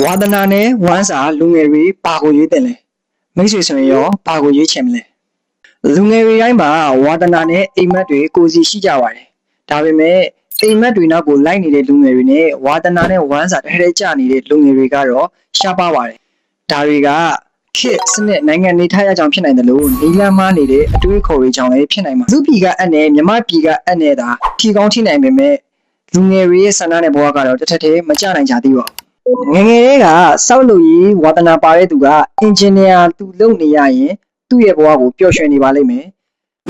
ဝါသနာနဲ့ဝမ်းစာလူငယ်တွေပါကိုရွေးတယ်လေမိတ်ဆွေဆိုရင်ရောပါကိုရွေးချင်မလဲလူငယ်တွေတိုင်းမှာဝါသနာနဲ့အိမ်မက်တွေကိုစီရှိကြပါတယ်ဒါပေမဲ့အိမ်မက်တွေနောက်ကိုလိုက်နေတဲ့လူငယ်တွေနဲ့ဝါသနာနဲ့ဝမ်းစာတစ်ထဲကျနေတဲ့လူငယ်တွေကတော့ရှားပါပါတယ်ဒါတွေကခေတ်စနစ်နိုင်ငံနေထိုင်ရကြောင်ဖြစ်နိုင်တယ်လို့နီလန်းမနေတဲ့အတွေးခေါ်တွေကြောင့်လည်းဖြစ်နိုင်မှာသူပြည်ကအပ်နဲ့မြမပြည်ကအပ်နဲ့သာထီကောင်းထိနိုင်ပေမဲ့လူငယ်တွေရဲ့ဆန္ဒနဲ့ဘဝကတော့တစ်ထက်တည်းမကြနိုင်ကြသေးပါဘူးငယ်ငယ်လေးကစောက်လို့ရေးဝါသနာပါတဲ့သူကအင်ဂျင်နီယာသူလုပ်နေရရင်သူ့ရဲ့ဘဝကိုပျော်ရွှင်နေပါလိမ့်မယ်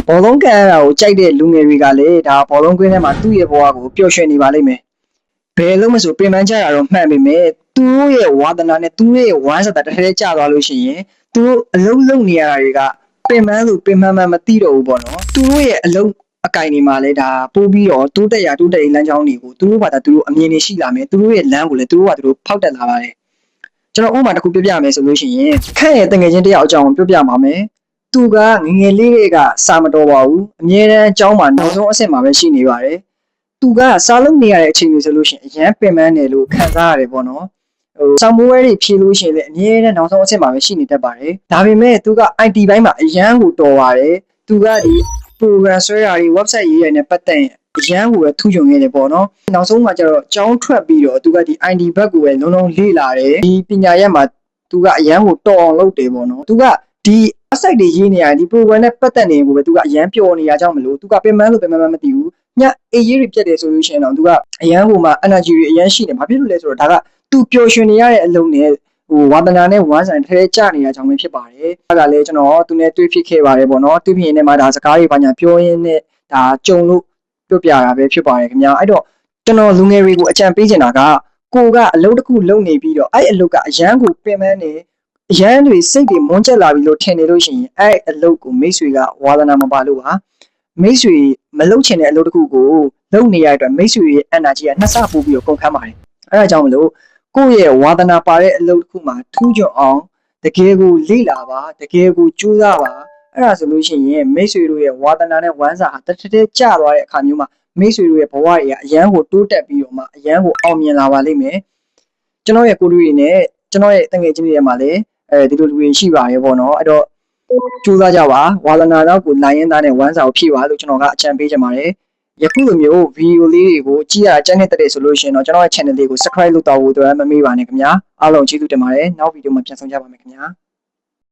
ဘောလုံးကန်ရတာကိုကြိုက်တဲ့လူငယ်တွေကလည်းဒါဘောလုံးကွင်းထဲမှာသူ့ရဲ့ဘဝကိုပျော်ရွှင်နေပါလိမ့်မယ်ဘယ်လို့မဆိုပြင်ပန်းကြတာတော့မှန်ပေမဲ့သူတို့ရဲ့ဝါသနာနဲ့သူတို့ရဲ့ဝမ်းစာတစ်ထဲကျသွားလို့ရှိရင်သူတို့အလုံးလုံးနေရတာတွေကပင်ပန်းလို့ပင်ပန်းမှမသိတော့ဘူးပေါ့နော်သူတို့ရဲ့အလုံးအကင်တွေမှာလည်းဒါပိုးပြီးတော့တိုးတက်ရေးလမ်းကြောင်းတွေကိုသူတို့ဘာသာသူတို့အမြင်တွေရှိလာမယ်သူတို့ရဲ့လမ်းကိုလည်းသူတို့ကသူတို့ဖောက်တက်လာပါတယ်ကျွန်တော်ဥပမာတစ်ခုပြပြမယ်ဆိုလို့ရှိရင်ခန့်ရဲ့တငယ်ချင်းတယောက်အကြောင်းပြပြပါမယ်သူကငငယ်လေးတွေကစာမတော်ပါဘူးအမြဲတမ်းအကြောင်းမှာနောက်ဆုံးအဆင့်မှာပဲရှိနေပါတယ်သူကစာလုံးနေရတဲ့အချိန်မျိုးဆိုလို့ရှိရင်အရန်ပင်ပန်းတယ်လို့ခံစားရတယ်ပေါ့နော်ဆောင်းမိုးဝဲတွေဖြေလို့ရှိရင်လည်းအမြဲတမ်းနောက်ဆုံးအဆင့်မှာပဲရှိနေတတ်ပါတယ်ဒါပေမဲ့သူက IT ဘိုင်းမှာအရန်ကိုတော်ပါတယ်သူကဒီ program ဆွဲတာတွေ website ရေးရတဲ့ပတ်သက်အရန်ကိုပဲထူးချွန်ခဲ့တယ်ပေါ့နော်နောက်ဆုံးမှာကျတော့ကြောင်းထွက်ပြီးတော့သူကဒီ IT ဘက်ကိုပဲလုံးလုံးလေ့လာတယ်ဒီပညာရပ်မှာသူကအရန်ကိုတော်အောင်လုပ်တယ်ပေါ့နော်သူကဒီ website တွေရေးနေရဒီ program နဲ့ပတ်သက်နေကိုပဲသူကအရန်ပျော်နေရကြောင်းမလို့သူကပင်ပန်းလို့ပင်ပန်းမသိဘူးညအေးရေးတွေပြတ်တယ်ဆိုလို့ရှိရင်တော့သူကအရန်ကိုမှ energy တွေအရန်ရှိတယ်ဘာဖြစ်လို့လဲဆိုတော့ဒါကသူပျော်ရွှင်နေရတဲ့အလုံးနဲ့ဝါသနာနဲ့ဝမ်းဆိုင်ထဲကျနေရကြောင်းပဲဖြစ်ပါတယ်အဲ့ဒါလည်းကျွန်တော်သူနဲ့တွေ့ဖြစ်ခဲ့ပါတယ်ပေါ့နော်တွေ့ဖြစ်ရင်လည်းမှဒါစကားတွေဘာညာပြောရင်းနဲ့ဒါကြုံလို့ပြပြတာပဲဖြစ်ပါတယ်ခင်ဗျာအဲ့တော့ကျွန်တော်လူငယ်တွေကိုအကြံပေးချင်တာကကိုကအလုပ်တစ်ခုလုပ်နေပြီးတော့အဲ့အလုပ်ကအရန်ကိုပင်ပန်းနေအရန်တွေစိတ်တွေမွန်းကျက်လာပြီလို့ထင်နေလို့ရှိရင်အဲ့အလုပ်ကိုမိတ်ဆွေကဝါသနာမပါလို့ပါမိတ်ဆွေမလုပ်ချင်တဲ့အလုပ်တစ်ခုကိုလုပ်နေရတဲ့အတွက်မိတ်ဆွေရဲ့ energy ကနှစ်ဆပို့ပြီးတော့ကုန်ခန်းပါတယ်အဲ့ဒါကြောင့်မလို့ကိုယ့်ရဲ့ဝါသနာပါတဲ့အလုပ်တစ်ခုမှာထူးချွန်အောင်တကယ်ကိုလေ့လာပါတကယ်ကိုကြိုးစားပါအဲ့ဒါဆိုလို့ရှိရင်မိတ်ဆွေတို့ရဲ့ဝါသနာနဲ့ဝမ်းစာဟာတစ်ထက်ကျသွားတဲ့အခါမျိုးမှာမိတ်ဆွေတို့ရဲ့ဘဝတွေကအရန်ကိုတိုးတက်ပြီးတော့မှအရန်ကိုအောင်မြင်လာပါလိမ့်မယ်ကျွန်တော်ရဲ့ကိုယ်တွေနဲ့ကျွန်တော်ရဲ့တငယ်ချင်းတွေမှာလည်းဒီလိုလူတွေရှိပါတယ်ပေါ့နော်အဲ့တော့ကြိုးစားကြပါဝါသနာတော့ကိုနိုင်ရင်သားနဲ့ဝမ်းစာကိုဖြည့်ပါလို့ကျွန်တော်ကအကြံပေးချင်ပါတယ်ယခုလိုမျိုးဗီဒီယိုလေးတွေကိုကြည့်ရကြမ်းတဲ့ဆိုလို့ရှိရင်တော့ကျွန်တော်ရဲ့ channel လေးကို subscribe လုပ်တော့ဖို့အတွက်မမေ့ပါနဲ့ခင်ဗျာအားလုံးကျေးဇူးတင်ပါတယ်နောက်ဗီဒီယိုမှာပြန်ဆောင်ကြပါမယ်ခင်ဗျာ